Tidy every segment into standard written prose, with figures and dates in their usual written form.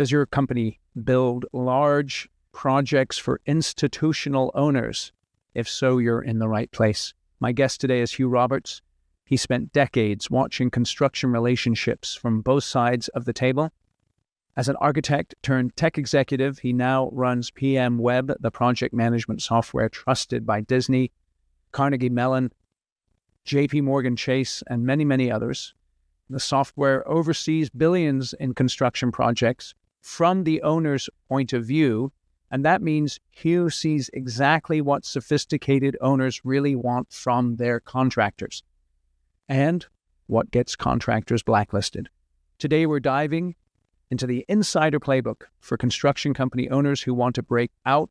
Does your company build large projects for institutional owners? If so, you're in the right place. My guest today is Huw Roberts. He spent decades watching construction relationships from both sides of the table. As an architect turned tech executive, he now runs PMWeb, the project management software trusted by Disney, Carnegie Mellon, JP Morgan Chase, and many, many others. The software oversees billions in construction projects from the owner's point of view, and that means Huw sees exactly what sophisticated owners really want from their contractors and what gets contractors blacklisted. Today, we're diving into the insider playbook for construction company owners who want to break out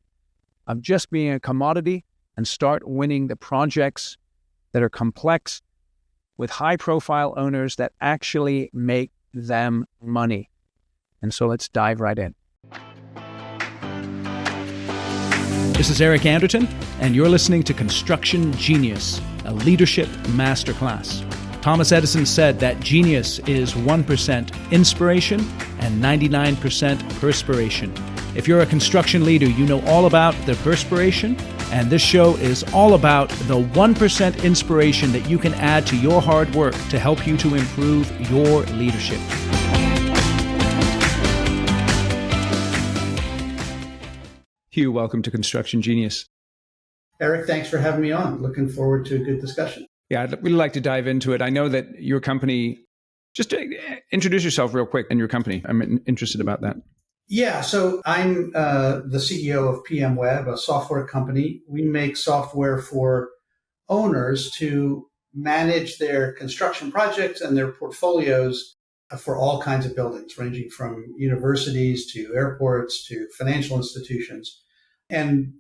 of just being a commodity and start winning the projects that are complex with high-profile owners that actually make them money. And so let's dive right in. This is Eric Anderton, and you're listening to Construction Genius, a leadership masterclass. Thomas Edison said that genius is 1% inspiration and 99% perspiration. If you're a construction leader, you know all about the perspiration, and this show is all about the 1% inspiration that you can add to your hard work to help you to improve your leadership. Huw, welcome to Construction Genius. Eric, thanks for having me on. Looking forward to a good discussion. Yeah, I'd really like to dive into it. I know that your company, just introduce yourself real quick and your company. I'm interested about that. Yeah, so I'm the CEO of PMWeb, a software company. We make software for owners to manage their construction projects and their portfolios for all kinds of buildings, ranging from universities to airports to financial institutions. And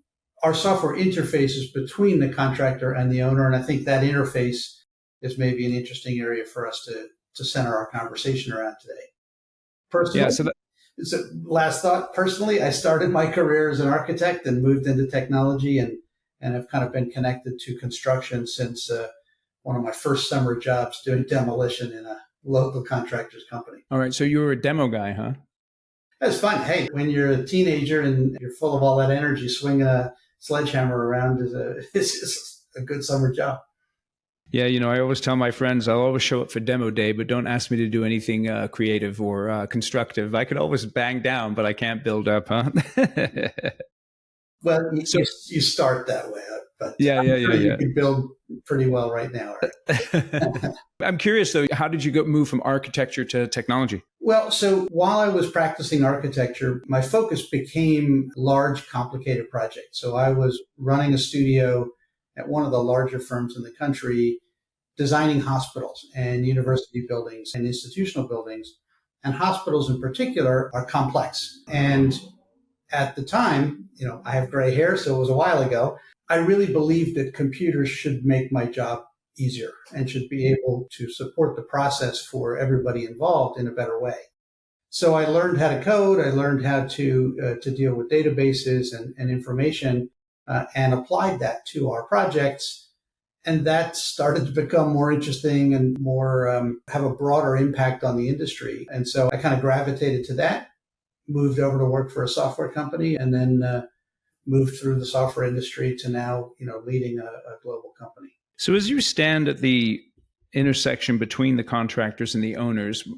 our software interfaces between the contractor and the owner. And I think that interface is maybe an interesting area for us to center our conversation around today. Personally, so last thought, personally, I started my career as an architect and moved into technology and have kind of been connected to construction since one of my first summer jobs doing demolition in a local contractors company. All right. So you were a demo guy, huh? That's fun. Hey, when you're a teenager and you're full of all that energy, swinging a sledgehammer around is a good summer job. Yeah, I always tell my friends I'll always show up for demo day, but don't ask me to do anything creative or constructive. I could always bang down, but I can't build up, huh? Well, you start that way, but yeah. You can build pretty well right now. Right? I'm curious, though, how did you move from architecture to technology? Well, so while I was practicing architecture, my focus became large, complicated projects. So I was running a studio at one of the larger firms in the country, designing hospitals and university buildings and institutional buildings. And hospitals in particular are complex. And at the time, I have gray hair, so it was a while ago, I really believed that computers should make my job easier and should be able to support the process for everybody involved in a better way. So I learned how to code. I learned how to deal with databases and information and applied that to our projects. And that started to become more interesting and more have a broader impact on the industry. And so I kind of gravitated to that, moved over to work for a software company, and then moved through the software industry to now, leading a global company. So as you stand at the intersection between the contractors and the owners,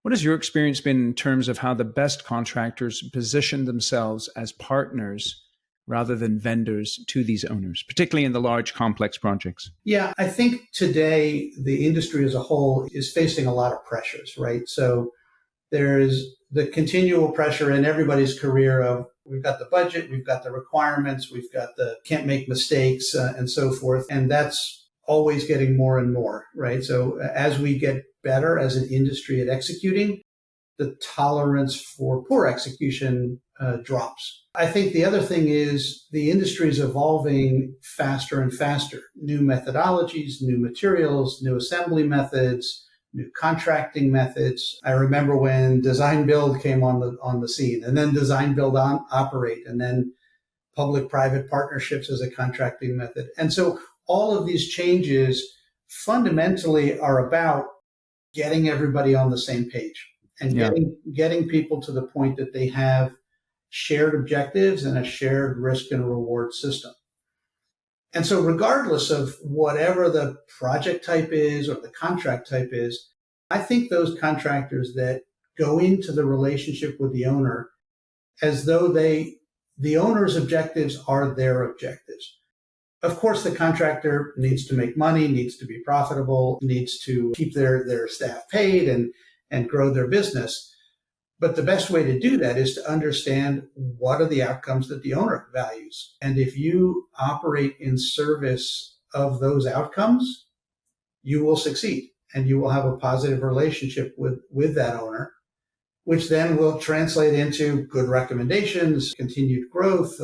what has your experience been in terms of how the best contractors position themselves as partners rather than vendors to these owners, particularly in the large, complex projects? Yeah, I think today the industry as a whole is facing a lot of pressures, right? So there's the continual pressure in everybody's career of we've got the budget, we've got the requirements, we've got the can't make mistakes and so forth. And that's always getting more and more, right? So as we get better as an industry at executing, the tolerance for poor execution drops. I think the other thing is the industry is evolving faster and faster. New methodologies, new materials, new assembly methods, new contracting methods. I remember when design build came on the scene, and then design build operate, and then public-private partnerships as a contracting method. And so all of these changes fundamentally are about getting everybody on the same page and Yeah. getting people to the point that they have shared objectives and a shared risk and reward system. And so regardless of whatever the project type is or the contract type is, I think those contractors that go into the relationship with the owner as though the owner's objectives are their objectives. Of course, the contractor needs to make money, needs to be profitable, needs to keep their staff paid and grow their business. But the best way to do that is to understand what are the outcomes that the owner values. And if you operate in service of those outcomes, you will succeed and you will have a positive relationship with that owner, which then will translate into good recommendations, continued growth,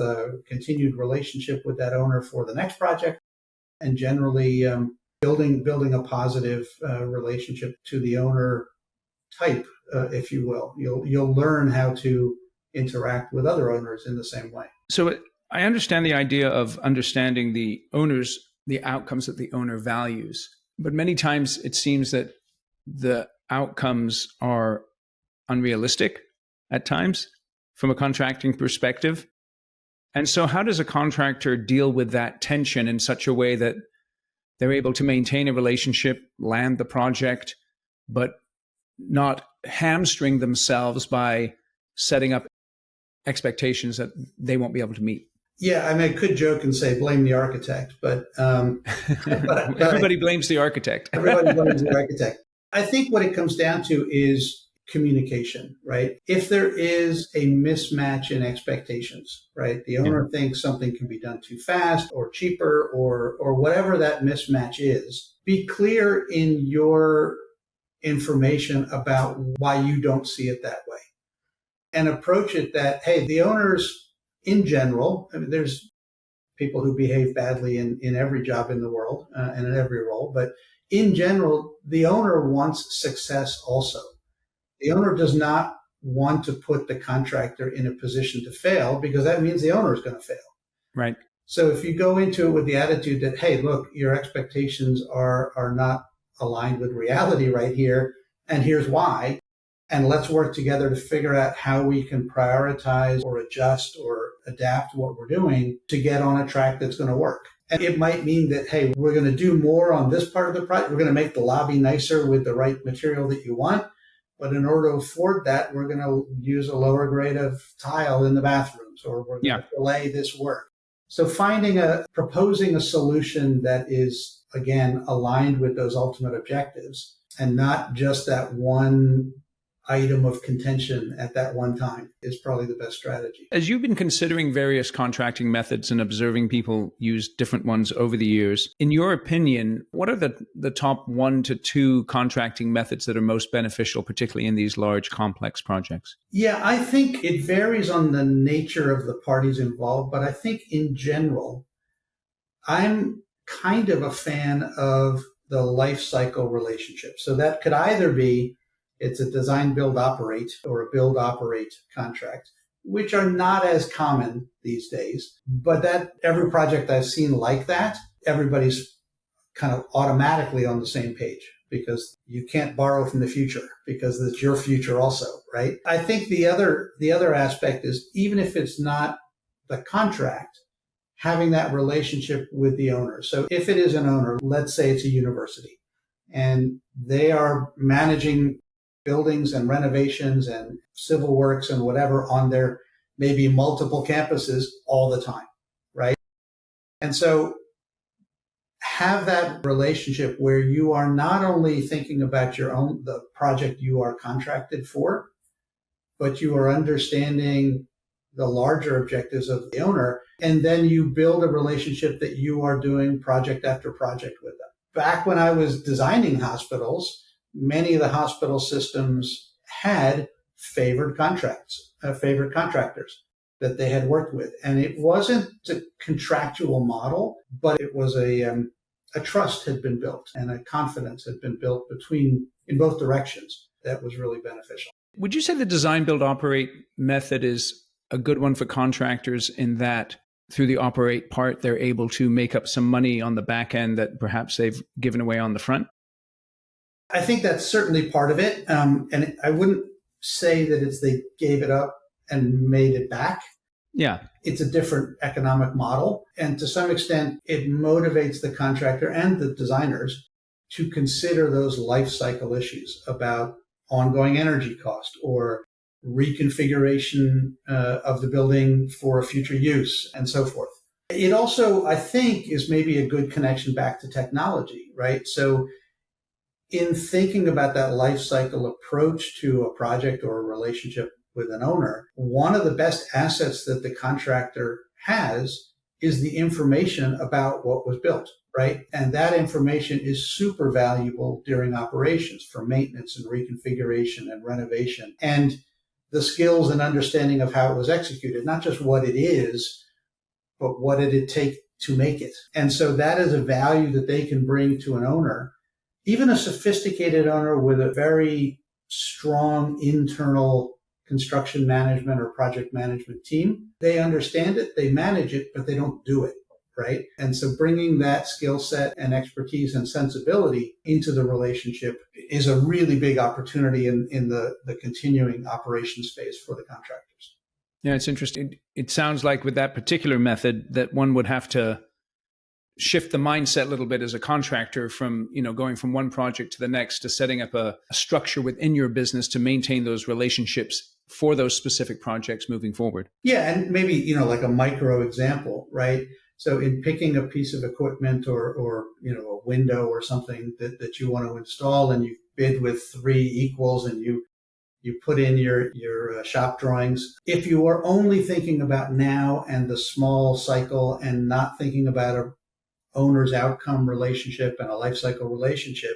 continued relationship with that owner for the next project, and generally building a positive relationship to the owner type, if you will. You'll learn how to interact with other owners in the same way. So I understand the idea of understanding the outcomes that the owner values, but many times it seems that the outcomes are unrealistic at times from a contracting perspective. And so how does a contractor deal with that tension in such a way that they're able to maintain a relationship, land the project, but not hamstring themselves by setting up expectations that they won't be able to meet? Yeah, I mean, I could joke and say blame the architect, but everybody blames the architect. Everybody blames the architect. I think what it comes down to is communication, right? If there is a mismatch in expectations, right? The owner thinks something can be done too fast or cheaper or whatever that mismatch is, be clear in your information about why you don't see it that way. And approach it that, hey, the owners in general, I mean, there's people who behave badly in every job in the world and in every role, but in general, the owner wants success also. The owner does not want to put the contractor in a position to fail because that means the owner is going to fail. Right. So if you go into it with the attitude that, hey, look, your expectations are not aligned with reality right here, and here's why, and let's work together to figure out how we can prioritize or adjust or adapt what we're doing to get on a track that's going to work. And it might mean that, hey, we're going to do more on this part of the project. We're going to make the lobby nicer with the right material that you want. But in order to afford that, we're going to use a lower grade of tile in the bathrooms, or we're going to delay this work. So proposing a solution that is, again, aligned with those ultimate objectives and not just that one item of contention at that one time is probably the best strategy. As you've been considering various contracting methods and observing people use different ones over the years, in your opinion, what are the top 1 to 2 contracting methods that are most beneficial, particularly in these large, complex projects? Yeah, I think it varies on the nature of the parties involved, but I think in general, I'm kind of a fan of the life cycle relationship. So that could either be it's a design, build, operate, or a build, operate contract, which are not as common these days. But that every project I've seen like that, everybody's kind of automatically on the same page because you can't borrow from the future because it's your future also, right? I think the other aspect is even if it's not the contract, having that relationship with the owner. So if it is an owner, let's say it's a university, and they are managing buildings and renovations and civil works and whatever on their maybe multiple campuses all the time, right? And so have that relationship where you are not only thinking about the project you are contracted for, but you are understanding the larger objectives of the owner. And then you build a relationship that you are doing project after project with them. Back when I was designing hospitals, many of the hospital systems had favored contractors that they had worked with. And it wasn't a contractual model, but it was a trust had been built and a confidence had been built in both directions that was really beneficial. Would you say the design, build, operate method is a good one for contractors in that through the operate part, they're able to make up some money on the back end that perhaps they've given away on the front? I think that's certainly part of it. And I wouldn't say that it's they gave it up and made it back. Yeah. It's a different economic model. And to some extent, it motivates the contractor and the designers to consider those life cycle issues about ongoing energy cost or reconfiguration of the building for a future use and so forth. It also, I think, is maybe a good connection back to technology, right? So in thinking about that life cycle approach to a project or a relationship with an owner, one of the best assets that the contractor has is the information about what was built, right? And that information is super valuable during operations for maintenance and reconfiguration and renovation, and the skills and understanding of how it was executed, not just what it is, but what did it take to make it. And so that is a value that they can bring to an owner, even a sophisticated owner with a very strong internal construction management or project management team. They understand it, they manage it, but they don't do it, right? And so bringing that skill set and expertise and sensibility into the relationship is a really big opportunity in the continuing operations phase for the contractors. Yeah, it's interesting. It sounds like with that particular method that one would have to shift the mindset a little bit as a contractor from, going from one project to the next to setting up a structure within your business to maintain those relationships for those specific projects moving forward. Yeah, and maybe, like a micro example, right? So in picking a piece of equipment or a window or something that you want to install, and you bid with 3 equals and you put in your shop drawings. If you are only thinking about now and the small cycle and not thinking about a owner's outcome relationship and a life cycle relationship,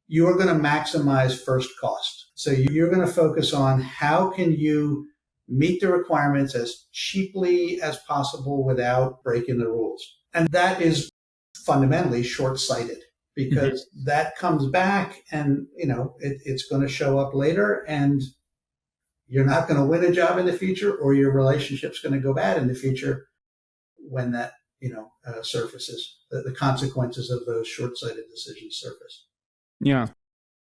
you are going to maximize first cost. So you're going to focus on how can you meet the requirements as cheaply as possible without breaking the rules. And that is fundamentally short-sighted, because that comes back and, it's going to show up later, and you're not going to win a job in the future, or your relationship's going to go bad in the future when that, surfaces. The consequences of those short-sighted decisions surface. Yeah.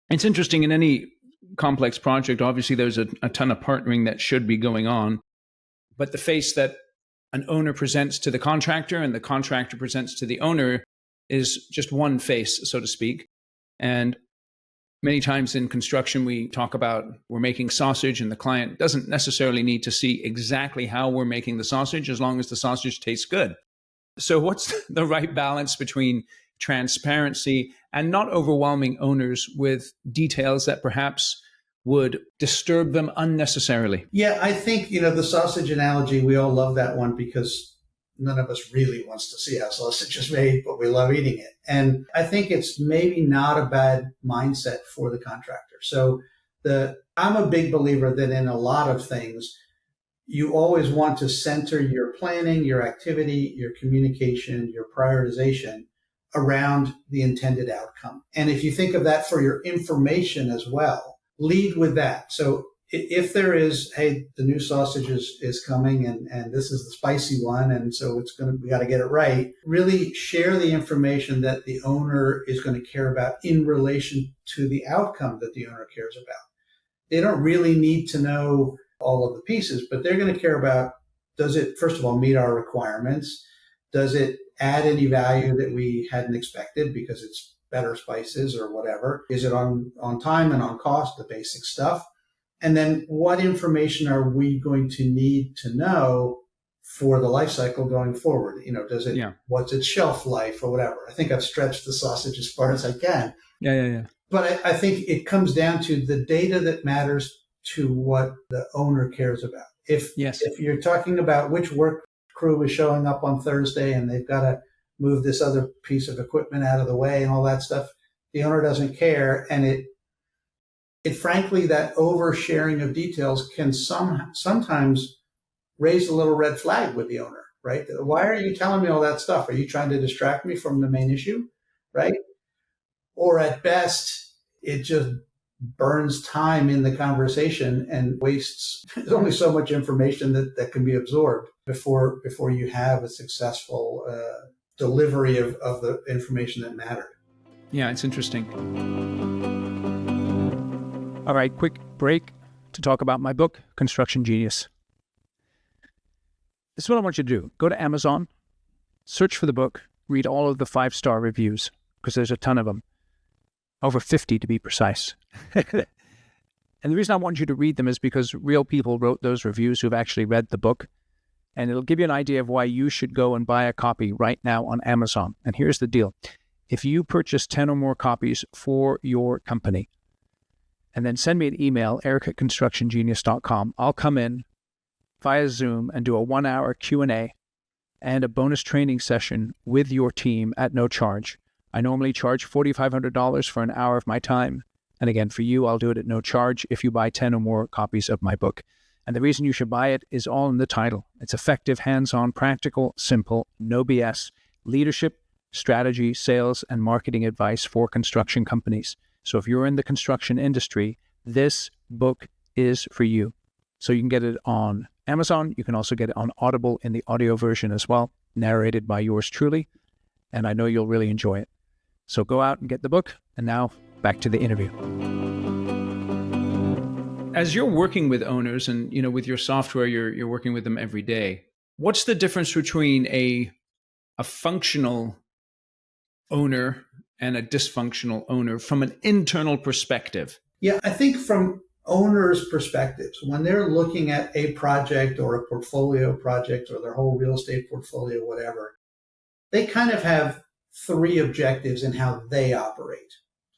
It's interesting, in any complex project, obviously there's a ton of partnering that should be going on, but the face that an owner presents to the contractor and the contractor presents to the owner is just one face, so to speak. And many times in construction, we talk about we're making sausage, and the client doesn't necessarily need to see exactly how we're making the sausage as long as the sausage tastes good. So what's the right balance between transparency and not overwhelming owners with details that perhaps would disturb them unnecessarily? Yeah, I think, the sausage analogy, we all love that one because none of us really wants to see how sausage is made, but we love eating it. And I think it's maybe not a bad mindset for the contractor. So I'm a big believer that in a lot of things, you always want to center your planning, your activity, your communication, your prioritization around the intended outcome. And if you think of that for your information as well, lead with that. So if there is, hey, the new sausage is coming and this is the spicy one, and so we got to get it right, really share the information that the owner is going to care about in relation to the outcome that the owner cares about. They don't really need to know all of the pieces, but they're going to care about, does it, first of all, meet our requirements? Does it add any value that we hadn't expected because it's better spices or whatever? Is it on time and on cost, the basic stuff? And then what information are we going to need to know for the life cycle going forward? What's its shelf life or whatever? I think I've stretched the sausage as far as I can. Yeah. But I think it comes down to the data that matters to what the owner cares about. If you're talking about which work crew is showing up on Thursday and they've got to move this other piece of equipment out of the way and all that stuff, the owner doesn't care. And it frankly, that oversharing of details can sometimes raise a little red flag with the owner, right? Why are you telling me all that stuff? Are you trying to distract me from the main issue, right? Or at best, it just burns time in the conversation and wastes. There's only so much information that can be absorbed before you have a successful delivery of the information that mattered. Yeah, it's interesting. All right, quick break to talk about my book, Construction Genius. This is what I want you to do. Go to Amazon, search for the book, read all of the 5-star reviews, because there's a ton of them. Over 50 to be precise. And the reason I want you to read them is because real people wrote those reviews who've actually read the book. And it'll give you an idea of why you should go and buy a copy right now on Amazon. And here's the deal. If you purchase 10 or more copies for your company, and then send me an email, eric@constructiongenius.com, I'll come in via Zoom and do a 1-hour Q&A and a bonus training session with your team at no charge. I normally charge $4,500 for an hour of my time. And again, for you, I'll do it at no charge if you buy 10 or more copies of my book. And the reason you should buy it is all in the title. It's effective, hands-on, practical, simple, no BS, leadership, strategy, sales, and marketing advice for construction companies. So if you're in the construction industry, this book is for you. So you can get it on Amazon. You can also get it on Audible in the audio version as well, narrated by yours truly. And I know you'll really enjoy it. So go out and get the book. And now back to the interview. As you're working with owners and, with your software, you're working with them every day. What's the difference between a functional owner and a dysfunctional owner from an internal perspective? Yeah, I think from owners' perspectives, when they're looking at a project or a portfolio project or their whole real estate portfolio, whatever, they kind of have 3 objectives in how they operate,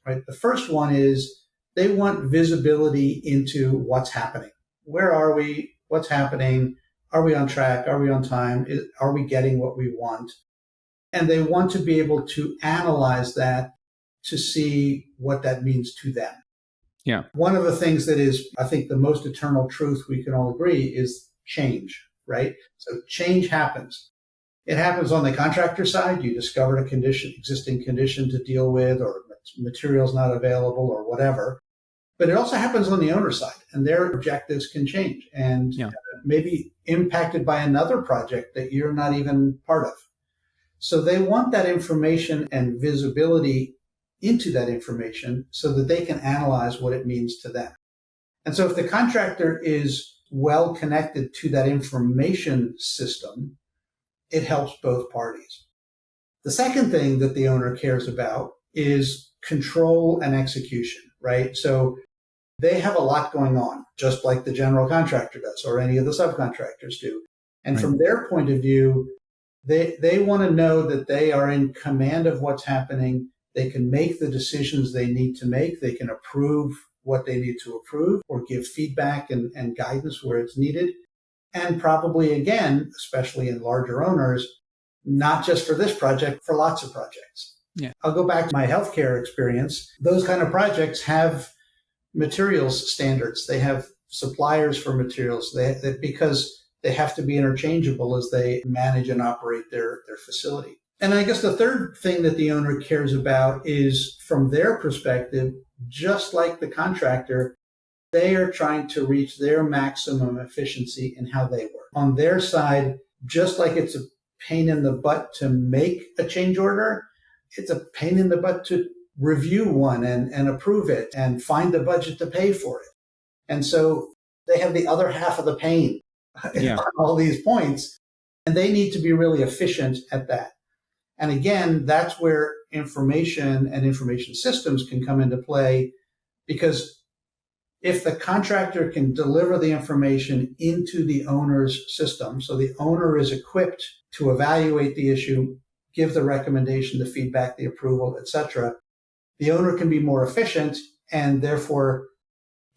right? The first one is they want visibility into what's happening. Where are we? What's happening? Are we on track? Are we on time? Are we getting what we want? And they want to be able to analyze that to see what that means to them. Yeah. One of the things that is, I think, the most eternal truth we can all agree is change, right? So change happens. It happens on the contractor side. You discovered a existing condition to deal with, or materials not available or whatever. But it also happens on the owner side, and their objectives can change and maybe impacted by another project that you're not even part of. So they want that information and visibility into that information so that they can analyze what it means to them. And so if the contractor is well connected to that information system, it helps both parties. The second thing that the owner cares about is control and execution, right? So they have a lot going on, just like the general contractor does or any of the subcontractors do. And from their point of view, they want to know that they are in command of what's happening. They can make the decisions they need to make. They can approve what they need to approve or give feedback and guidance where it's needed. And probably, again, especially in larger owners, not just for this project, for lots of projects. Yeah. I'll go back to my healthcare experience. Those kind of projects have materials standards. They have suppliers for materials because they have to be interchangeable as they manage and operate their facility. And I guess the third thing that the owner cares about is, from their perspective, just like the contractor, they are trying to reach their maximum efficiency in how they work. On their side, just like it's a pain in the butt to make a change order, it's a pain in the butt to review one and approve it and find the budget to pay for it. And so they have the other half of the pain on all these points, and they need to be really efficient at that. And again, that's where information and information systems can come into play, because if the contractor can deliver the information into the owner's system, so the owner is equipped to evaluate the issue, give the recommendation, the feedback, the approval, etc., the owner can be more efficient and therefore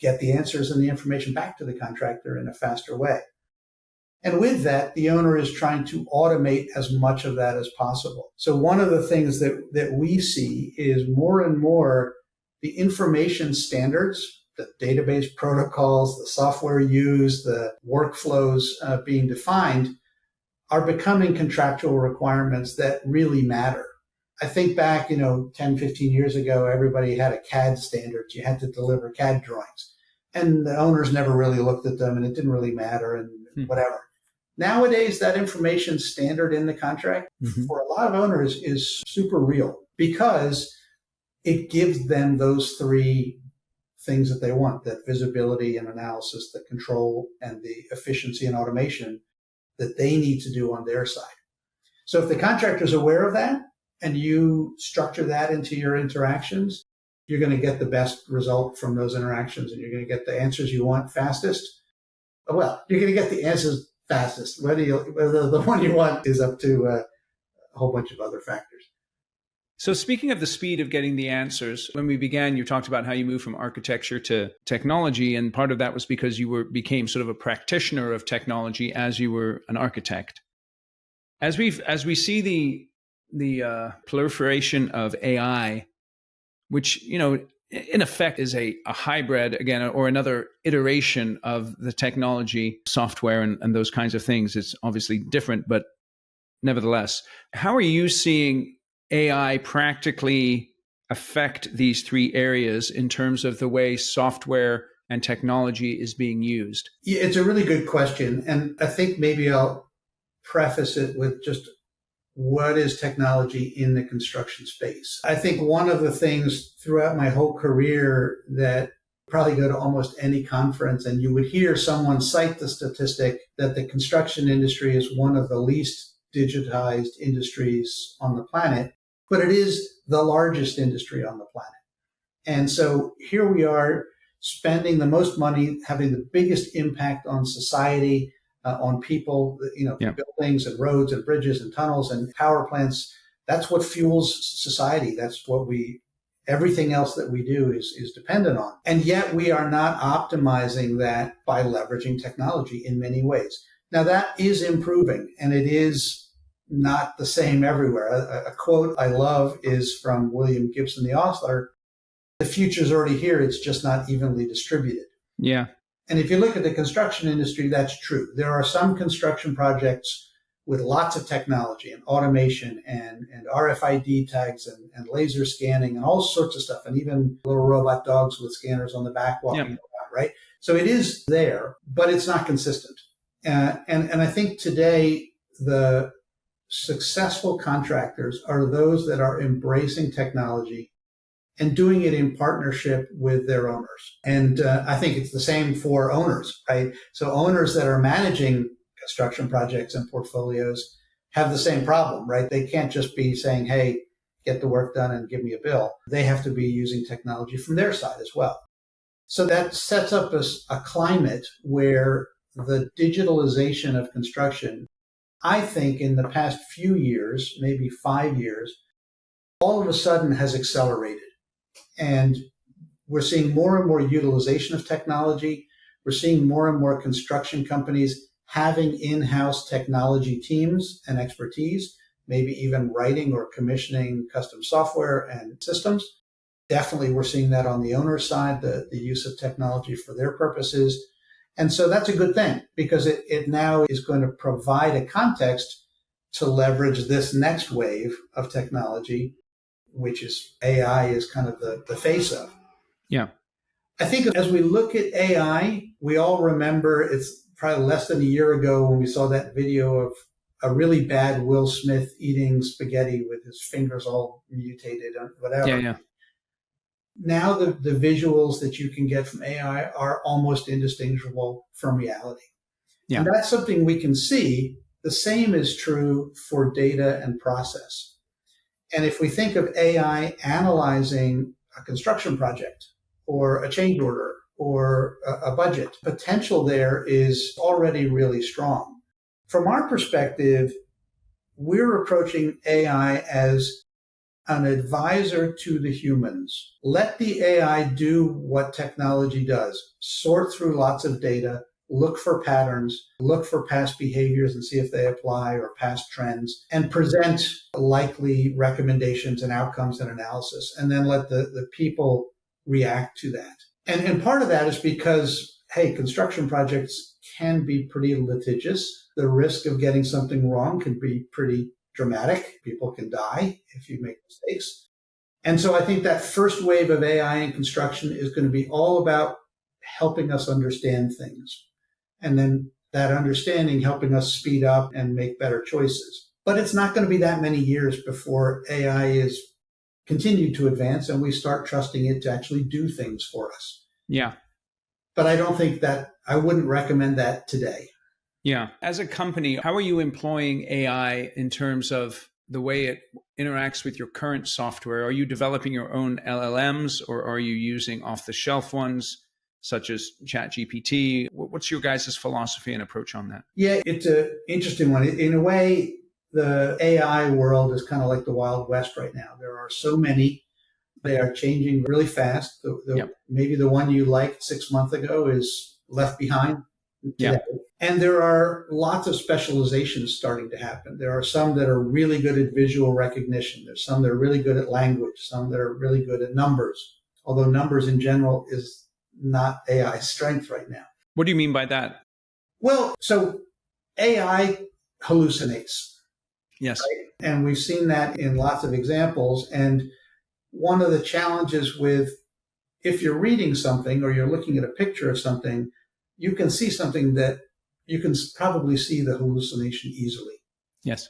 get the answers and the information back to the contractor in a faster way. And with that, the owner is trying to automate as much of that as possible. So one of the things that we see is more and more the information standards, the database protocols, the software used, the workflows being defined are becoming contractual requirements that really matter. I think back, 10, 15 years ago, everybody had a CAD standard. You had to deliver CAD drawings. And the owners never really looked at them, and it didn't really matter and whatever. Nowadays, that information standard in the contract for a lot of owners is super real, because it gives them those 3 things that they want, that visibility and analysis, the control and the efficiency and automation that they need to do on their side. So if the contractor is aware of that and you structure that into your interactions, you're going to get the best result from those interactions and you're going to get the answers you want fastest. Well, you're going to get the answers fastest. Whether the one you want is up to a whole bunch of other factors. So speaking of the speed of getting the answers, when we began, you talked about how you moved from architecture to technology. And part of that was because you became sort of a practitioner of technology as you were an architect. As we see the proliferation of AI, which, in effect is a hybrid, again, or another iteration of the technology, software, and those kinds of things. It's obviously different, but nevertheless, how are you seeing AI practically affect these three areas in terms of the way software and technology is being used? Yeah, it's a really good question. And I think maybe I'll preface it with just what is technology in the construction space. I think one of the things throughout my whole career that probably go to almost any conference and you would hear someone cite the statistic that the construction industry is one of the least digitized industries on the planet, but it is the largest industry on the planet. And so here we are spending the most money, having the biggest impact on society, on people, buildings and roads and bridges and tunnels and power plants. That's what fuels society. That's what everything else that we do is dependent on. And yet we are not optimizing that by leveraging technology in many ways. Now that is improving and it is not the same everywhere. A quote I love is from William Gibson, the author. The future's already here. It's just not evenly distributed. Yeah. And if you look at the construction industry, that's true. There are some construction projects with lots of technology and automation and RFID tags and laser scanning and all sorts of stuff, and even little robot dogs with scanners on the back walking around, right? So it is there, but it's not consistent. And I think today the successful contractors are those that are embracing technology and doing it in partnership with their owners. And I think it's the same for owners, right? So owners that are managing construction projects and portfolios have the same problem, right? They can't just be saying, hey, get the work done and give me a bill. They have to be using technology from their side as well. So that sets up a climate where the digitalization of construction, I think in the past few years, maybe 5 years, all of a sudden has accelerated. And we're seeing more and more utilization of technology. We're seeing more and more construction companies having in-house technology teams and expertise, maybe even writing or commissioning custom software and systems. Definitely we're seeing that on the owner side, the use of technology for their purposes. And so that's a good thing because it now is going to provide a context to leverage this next wave of technology, which is AI is kind of the face of. Yeah. I think as we look at AI, we all remember it's probably less than a year ago when we saw that video of a really bad Will Smith eating spaghetti with his fingers all mutated or whatever. Yeah. Now the visuals that you can get from AI are almost indistinguishable from reality. Yeah. And that's something we can see. The same is true for data and process. And if we think of AI analyzing a construction project or a change order or a budget, potential there is already really strong. From our perspective, we're approaching AI as an advisor to the humans. Let the AI do what technology does. Sort through lots of data, look for patterns, look for past behaviors and see if they apply or past trends, and present likely recommendations and outcomes and analysis, and then let the people react to that. And part of that is because, hey, construction projects can be pretty litigious. The risk of getting something wrong can be pretty dramatic. People can die if you make mistakes. And so I think that first wave of AI in construction is going to be all about helping us understand things. And then that understanding helping us speed up and make better choices. But it's not going to be that many years before AI is continued to advance and we start trusting it to actually do things for us. Yeah. But I don't think that I wouldn't recommend that today. Yeah. As a company, how are you employing AI in terms of the way it interacts with your current software? Are you developing your own LLMs or are you using off the shelf ones such as ChatGPT? What's your guys' philosophy and approach on that? Yeah, it's an interesting one. In a way, the AI world is kind of like the Wild West right now. There are so many. They are changing really fast. Yep. Maybe the one you liked 6 months ago is left behind today. Yeah. And there are lots of specializations starting to happen. There are some that are really good at visual recognition. There's some that are really good at language, some that are really good at numbers, although numbers in general is not AI's strength right now. What do you mean by that? Well, so AI hallucinates. Yes. Right? And we've seen that in lots of examples. And one of the challenges with if you're reading something or you're looking at a picture of something, you can see something that you can probably see the hallucination easily. Yes.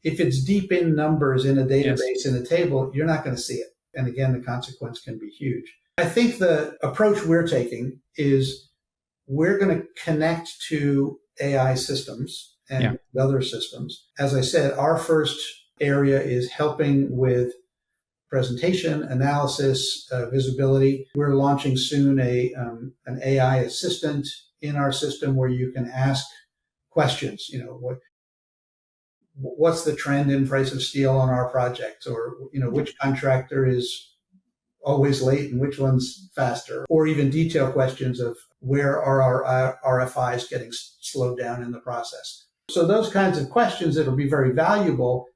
If it's deep in numbers in a database, Yes. in a table, you're not going to see it. And again, the consequence can be huge. I think the approach we're taking is we're going to connect to AI systems and other systems. As I said, our first area is helping with presentation, analysis, visibility. We're launching soon an AI assistant in our system where you can ask questions. You know, what's the trend in price of steel on our projects, or which contractor is always late and which one's faster, or even detailed questions of where are our RFIs getting slowed down in the process. So those kinds of questions that'll be very valuable.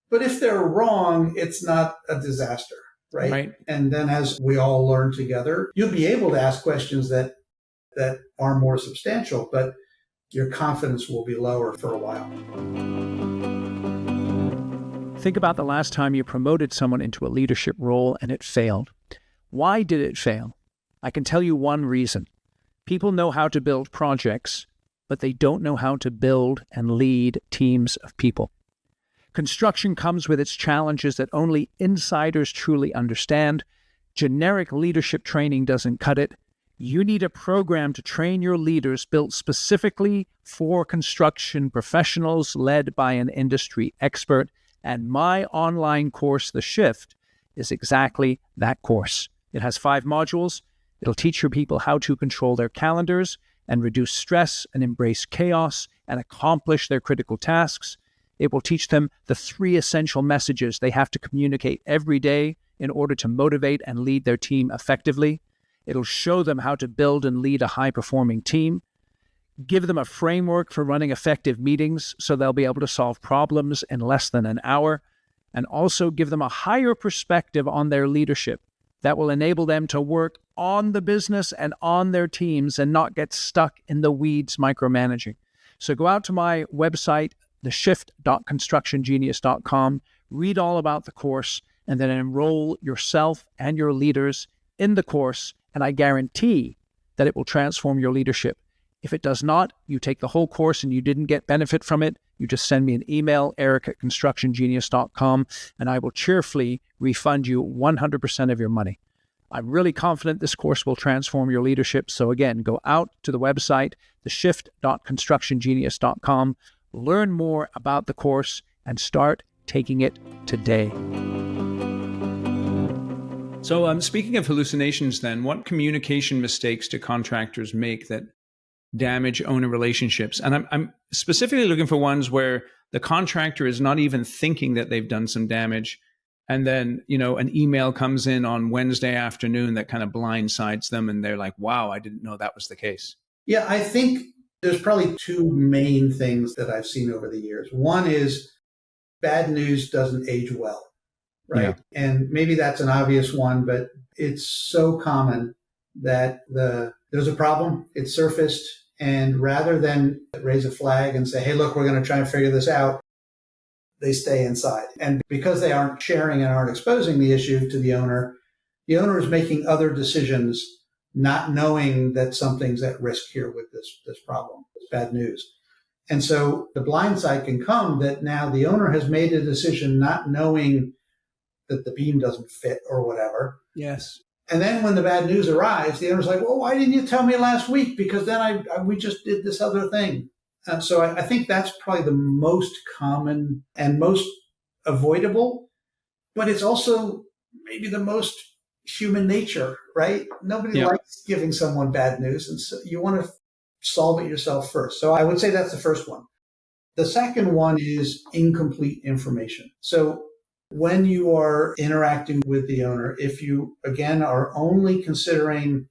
But if they're wrong, it's not a disaster, right? And then as we all learn together, you'll be able to ask questions that are more substantial, but your confidence will be lower for a while. Think about the last time you promoted someone into a leadership role and it failed. Why did it fail? I can tell you one reason. People know how to build projects, but they don't know how to build and lead teams of people. Construction comes with its challenges that only insiders truly understand. Generic leadership training doesn't cut it. You need a program to train your leaders built specifically for construction professionals led by an industry expert. And my online course, The Shift, is exactly that course. It has 5 modules. It'll teach your people how to control their calendars and reduce stress and embrace chaos and accomplish their critical tasks. It will teach them the 3 essential messages they have to communicate every day in order to motivate and lead their team effectively. It'll show them how to build and lead a high-performing team, give them a framework for running effective meetings so they'll be able to solve problems in less than an hour, and also give them a higher perspective on their leadership that will enable them to work on the business and on their teams and not get stuck in the weeds micromanaging. So go out to my website, theshift.constructiongenius.com, read all about the course, and then enroll yourself and your leaders in the course, and I guarantee that it will transform your leadership. If it does not, you take the whole course and you didn't get benefit from it, you just send me an email, eric@constructiongenius.com, and I will cheerfully refund you 100% of your money. I'm really confident this course will transform your leadership. So again, go out to the website, theshift.constructiongenius.com, learn more about the course, and start taking it today. So speaking of hallucinations then, what communication mistakes do contractors make that damage owner relationships? And I'm specifically looking for ones where the contractor is not even thinking that they've done some damage. And then, an email comes in on Wednesday afternoon that kind of blindsides them. And they're like, wow, I didn't know that was the case. Yeah, I think there's probably 2 main things that I've seen over the years. One is bad news doesn't age well, right? Yeah. And maybe that's an obvious one, but it's so common that there's a problem, it's surfaced, and rather than raise a flag and say, hey, look, we're going to try and figure this out, they stay inside. And because they aren't sharing and aren't exposing the issue to the owner is making other decisions, not knowing that something's at risk here with this problem, this bad news. And so the blind side can come that now the owner has made a decision not knowing that the beam doesn't fit or whatever. Yes. And then when the bad news arrives, the owner's like, well, why didn't you tell me last week? Because then we just did this other thing. So I think that's probably the most common and most avoidable, but it's also maybe the most human nature, right? Nobody Yeah. likes giving someone bad news. And so you want to solve it yourself first. So I would say that's the first one. The second one is incomplete information. So when you are interacting with the owner, if you, again, are only considering,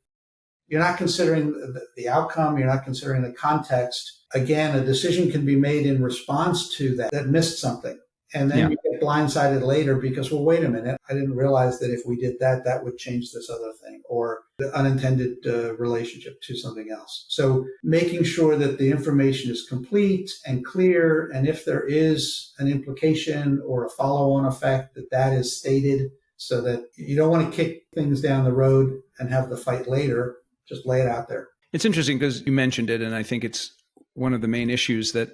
you're not considering the outcome, you're not considering the context, again, a decision can be made in response to that missed something. And then you get blindsided later because, well, wait a minute, I didn't realize that if we did that, that would change this other thing, or the unintended relationship to something else. So making sure that the information is complete and clear, and if there is an implication or a follow-on effect, that is stated, so that you don't want to kick things down the road and have the fight later. Just lay it out there. It's interesting because you mentioned it, and I think it's one of the main issues that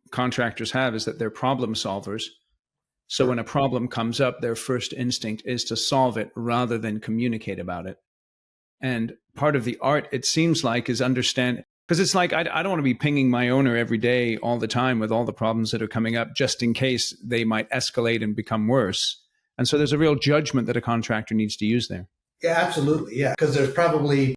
contractors have is that they're problem solvers. So when a problem comes up, their first instinct is to solve it rather than communicate about it. And part of the art, it seems like, is understand, because it's like, I don't want to be pinging my owner every day all the time with all the problems that are coming up, just in case they might escalate and become worse. And so there's a real judgment that a contractor needs to use there. Yeah, absolutely. Yeah. Because there's probably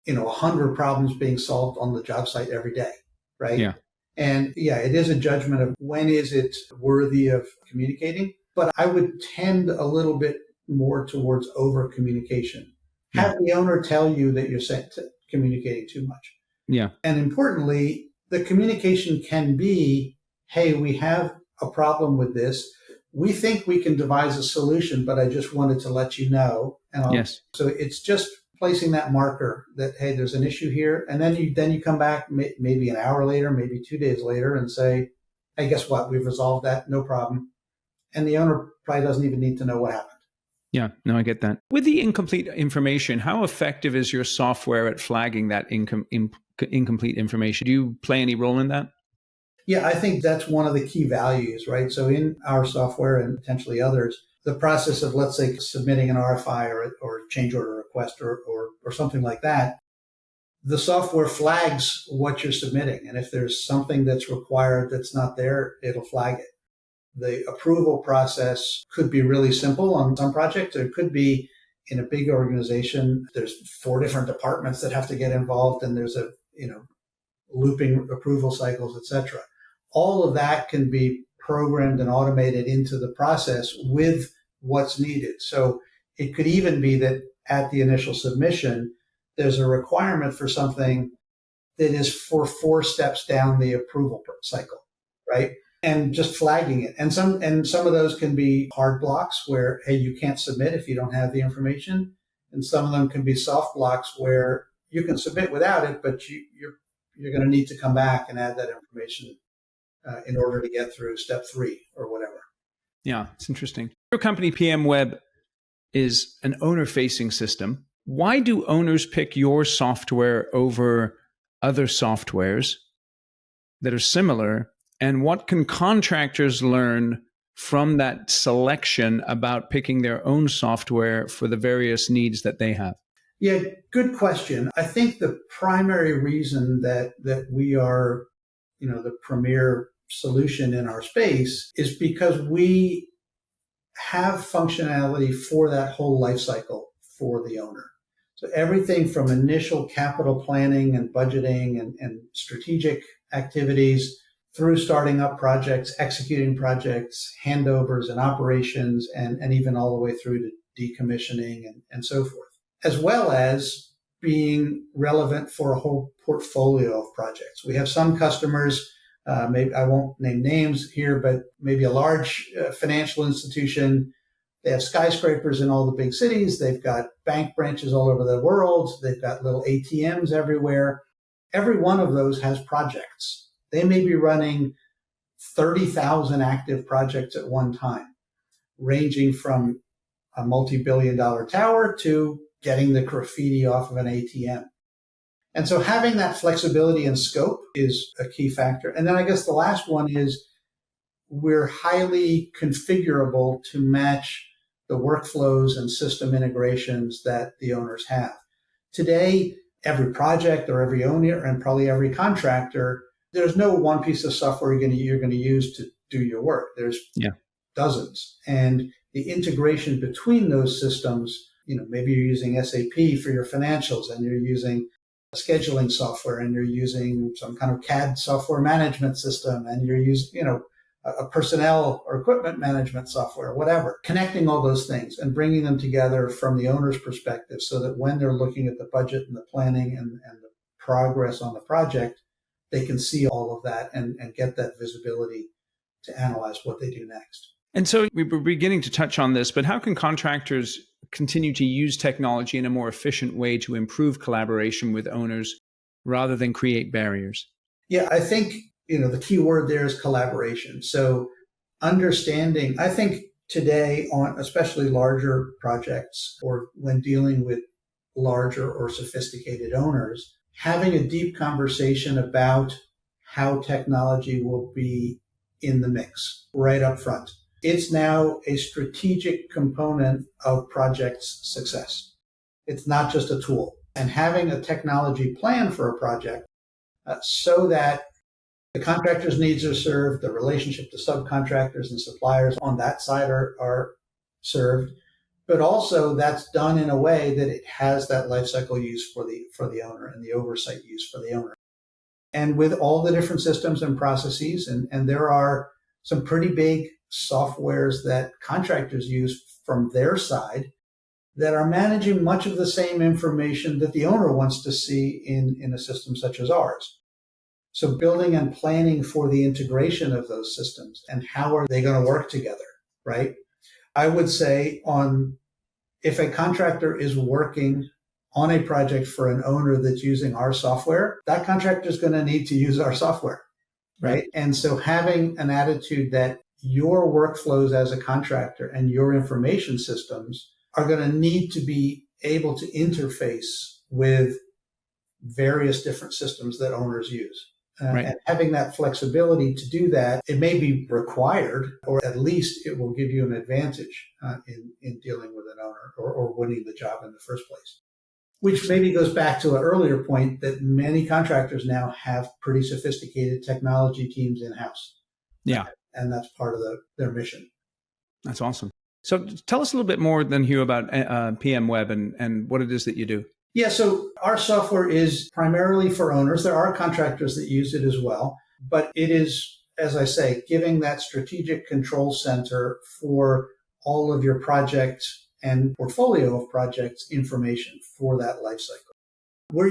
100 problems being solved on the job site every day, right? Yeah. And yeah, it is a judgment of when is it worthy of communicating. But I would tend a little bit more towards over communication. Have the owner tell you that you're communicating too much. Yeah. And importantly, the communication can be, hey, we have a problem with this. We think we can devise a solution, but I just wanted to let you know. Yes. So it's just placing that marker that, hey, there's an issue here. And then you come back maybe an hour later, maybe 2 days later and say, hey, guess what? We've resolved that. No problem. And the owner probably doesn't even need to know what happened. Yeah, no, I get that. With the incomplete information, how effective is your software at flagging that incomplete information? Do you play any role in that? Yeah, I think that's one of the key values, right? So in our software and potentially others, the process of, let's say, submitting an RFI or change order request or something like that, the software flags what you're submitting. And if there's something that's required that's not there, it'll flag it. The approval process could be really simple on some projects. It could be in a big organization. There's 4 different departments that have to get involved, and there's looping approval cycles, et cetera. All of that can be programmed and automated into the process with what's needed. So it could even be that at the initial submission, there's a requirement for something that is for 4 steps down the approval cycle, right? And just flagging it. And some of those can be hard blocks where, hey, you can't submit if you don't have the information. And some of them can be soft blocks where you can submit without it, but you're going to need to come back and add that information in order to get through step 3 or whatever. Yeah, it's interesting. Your company, PMWeb, is an owner-facing system. Why do owners pick your software over other softwares that are similar? And what can contractors learn from that selection about picking their own software for the various needs that they have? Yeah, good question. I think the primary reason that we are, the premier solution in our space is because we have functionality for that whole life cycle for the owner. So everything from initial capital planning and budgeting and strategic activities through starting up projects, executing projects, handovers and operations, and even all the way through to decommissioning and so forth, as well as being relevant for a whole portfolio of projects. We have some customers, maybe I won't name names here, but maybe a large financial institution. They have skyscrapers in all the big cities. They've got bank branches all over the world. They've got little ATMs everywhere. Every one of those has projects. They may be running 30,000 active projects at one time, ranging from a multi-billion-dollar tower to getting the graffiti off of an ATM. And so having that flexibility and scope is a key factor. And then I guess the last one is we're highly configurable to match the workflows and system integrations that the owners have. Today, every project or every owner and probably every contractor, there's no one piece of software you're going to use to do your work. There's dozens. And the integration between those systems, maybe you're using SAP for your financials and you're using scheduling software and you're using some kind of CAD software management system and you're using, a personnel or equipment management software, whatever, connecting all those things and bringing them together from the owner's perspective so that when they're looking at the budget and the planning and the progress on the project, they can see all of that and get that visibility to analyze what they do next. And so we were beginning to touch on this, but how can contractors continue to use technology in a more efficient way to improve collaboration with owners rather than create barriers? Yeah, I think the key word there is collaboration. So understanding, I think today on especially larger projects or when dealing with larger or sophisticated owners, having a deep conversation about how technology will be in the mix right up front. It's now a strategic component of project's success. It's not just a tool. And having a technology plan for a project so that the contractor's needs are served, the relationship to subcontractors and suppliers on that side are served, but also that's done in a way that it has that lifecycle use for the owner and the oversight use for the owner. And with all the different systems and processes, and there are some pretty big softwares that contractors use from their side that are managing much of the same information that the owner wants to see in a system such as ours. So building and planning for the integration of those systems and how are they going to work together, right? I would say if a contractor is working on a project for an owner that's using our software, that contractor is going to need to use our software, right? And so having an attitude that your workflows as a contractor and your information systems are going to need to be able to interface with various different systems that owners use. And having that flexibility to do that, it may be required, or at least it will give you an advantage in dealing with an owner or winning the job in the first place. Which maybe goes back to an earlier point that many contractors now have pretty sophisticated technology teams in-house. Yeah. And that's part of their mission. That's awesome. So tell us a little bit more then, Huw, about PMWeb and what it is that you do. Yeah, so our software is primarily for owners. There are contractors that use it as well, but it is, as I say, giving that strategic control center for all of your project and portfolio of projects information for that life cycle. We're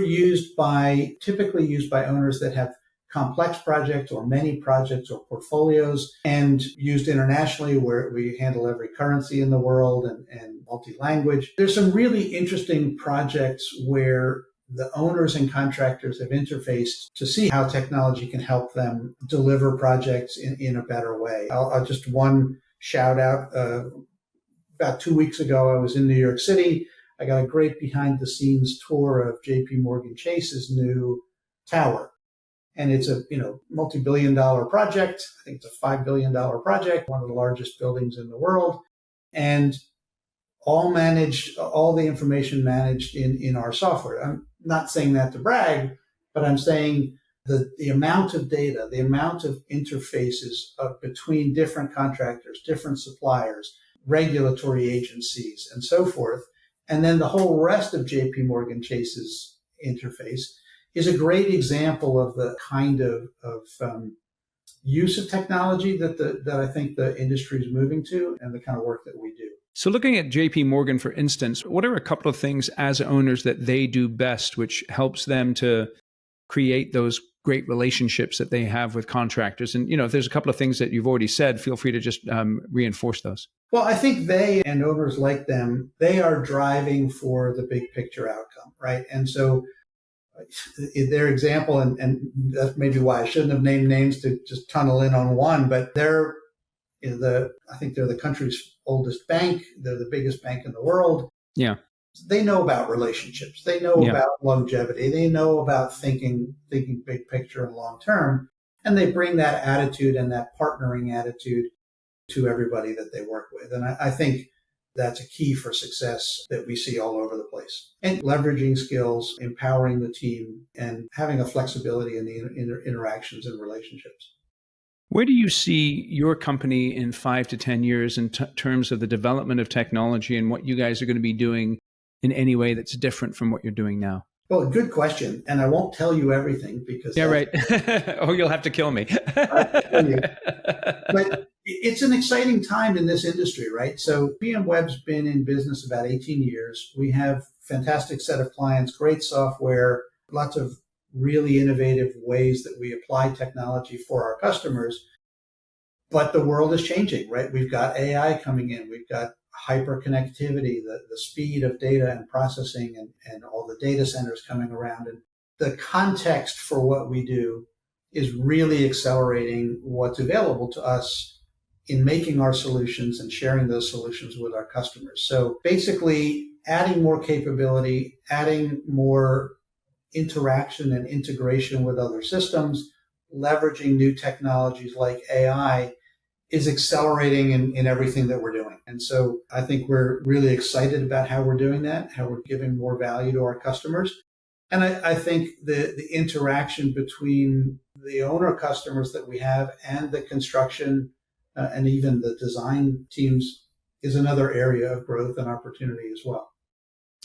typically used by owners that have complex projects or many projects or portfolios, and used internationally where we handle every currency in the world and multi-language. There's some really interesting projects where the owners and contractors have interfaced to see how technology can help them deliver projects in a better way. I'll just one shout out. About 2 weeks ago, I was in New York City. I got a great behind the scenes tour of JP Morgan Chase's new tower. And it's a multi-billion-dollar project. I think it's a $5 billion project, one of the largest buildings in the world. And all the information managed in our software. I'm not saying that to brag, but I'm saying the amount of data, the amount of interfaces between different contractors, different suppliers, regulatory agencies, and so forth, and then the whole rest of JP Morgan Chase's interface is a great example of the kind of use of technology that I think the industry is moving to and the kind of work that we do. So looking at JP Morgan, for instance, what are a couple of things as owners that they do best, which helps them to create those great relationships that they have with contractors? And, if there's a couple of things that you've already said, feel free to just reinforce those. Well, I think they and owners like them, they are driving for the big picture outcome, right? And so their example, and that's maybe why I shouldn't have named names to just tunnel in on one, but I think they're the country's oldest bank. They're the biggest bank in the world. Yeah. They know about relationships. They know about longevity. They know about thinking big picture and long term. And they bring that attitude and that partnering attitude to everybody that they work with. And I think that's a key for success that we see all over the place. And leveraging skills, empowering the team, and having a flexibility in the interactions and relationships. Where do you see your company in 5 to 10 years in terms of the development of technology and what you guys are going to be doing in any way that's different from what you're doing now? Well, good question. And I won't tell you everything because... Yeah, right. Oh, you'll have to kill me. I'll tell you. But it's an exciting time in this industry, right? So PMWeb's been in business about 18 years. We have fantastic set of clients, great software, lots of really innovative ways that we apply technology for our customers. But the world is changing, right? We've got AI coming in. We've got hyperconnectivity, the speed of data and processing and all the data centers coming around. And the context for what we do is really accelerating what's available to us in making our solutions and sharing those solutions with our customers. So basically adding more capability, adding more interaction and integration with other systems, leveraging new technologies like AI is accelerating in everything that we're doing. And so I think we're really excited about how we're doing that, how we're giving more value to our customers. And I think the interaction between the owner customers that we have and the construction and even the design teams is another area of growth and opportunity as well.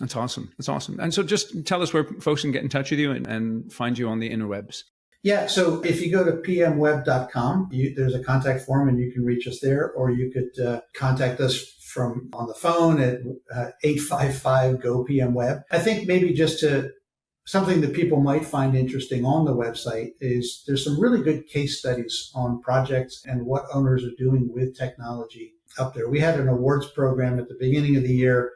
That's awesome. That's awesome. And so just tell us where folks can get in touch with you and find you on the interwebs. Yeah, so if you go to PMWeb.com, there's a contact form and you can reach us there, or you could contact us from on the phone at 855-GO-PMWeb. I think maybe just something that people might find interesting on the website is there's some really good case studies on projects and what owners are doing with technology up there. We had an awards program at the beginning of the year,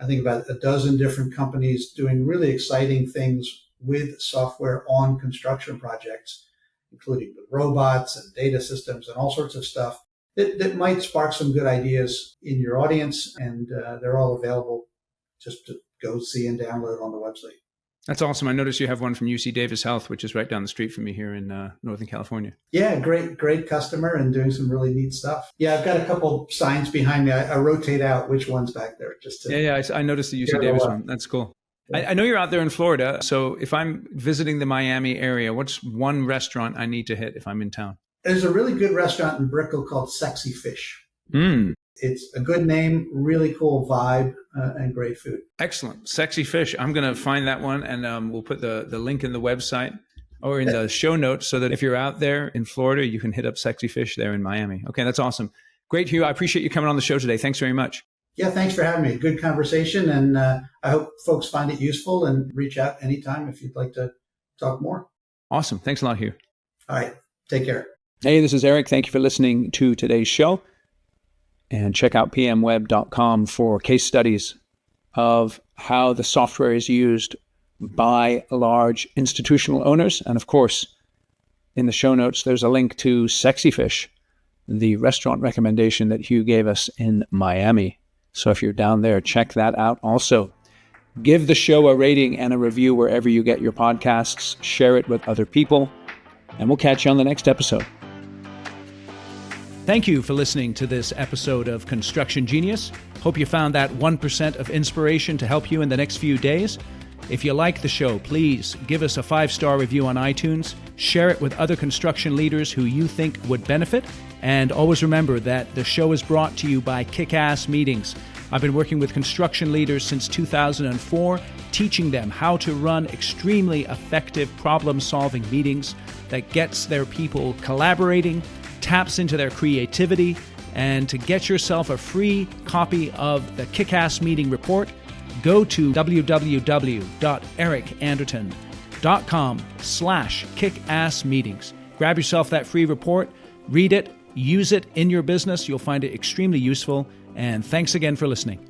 I think about a dozen different companies doing really exciting things with software on construction projects, including with robots and data systems and all sorts of stuff that might spark some good ideas in your audience. And they're all available just to go see and download on the website. That's awesome. I noticed you have one from UC Davis Health, which is right down the street from me here in Northern California. Yeah, great customer and doing some really neat stuff. Yeah, I've got a couple signs behind me. I rotate out which one's back there just to... Yeah, I noticed the UC Davis one. That's cool. I know you're out there in Florida. So if I'm visiting the Miami area, what's one restaurant I need to hit if I'm in town? There's a really good restaurant in Brickell called Sexy Fish. Mm. It's a good name, really cool vibe, and great food. Excellent. Sexy Fish. I'm going to find that one, and we'll put the link in the website or in the show notes so that if you're out there in Florida, you can hit up Sexy Fish there in Miami. Okay, that's awesome. Great, Huw. I appreciate you coming on the show today. Thanks very much. Yeah, thanks for having me. Good conversation, and I hope folks find it useful and reach out anytime if you'd like to talk more. Awesome. Thanks a lot, Huw. All right. Take care. Hey, this is Eric. Thank you for listening to today's show. And check out PMWeb.com for case studies of how the software is used by large institutional owners. And of course, in the show notes, there's a link to Sexy Fish, the restaurant recommendation that Huw gave us in Miami. So if you're down there, check that out. Also, give the show a rating and a review wherever you get your podcasts. Share it with other people. And we'll catch you on the next episode. Thank you for listening to this episode of Construction Genius. Hope you found that 1% of inspiration to help you in the next few days. If you like the show, please give us a 5-star review on iTunes. Share it with other construction leaders who you think would benefit. And always remember that the show is brought to you by Kick-Ass Meetings. I've been working with construction leaders since 2004, teaching them how to run extremely effective problem-solving meetings that gets their people collaborating, taps into their creativity. And to get yourself a free copy of the Kick-Ass Meeting Report, go to www.ericanderton.com/kickassmeetings. Grab yourself that free report, read it, use it in your business. You'll find it extremely useful. And thanks again for listening.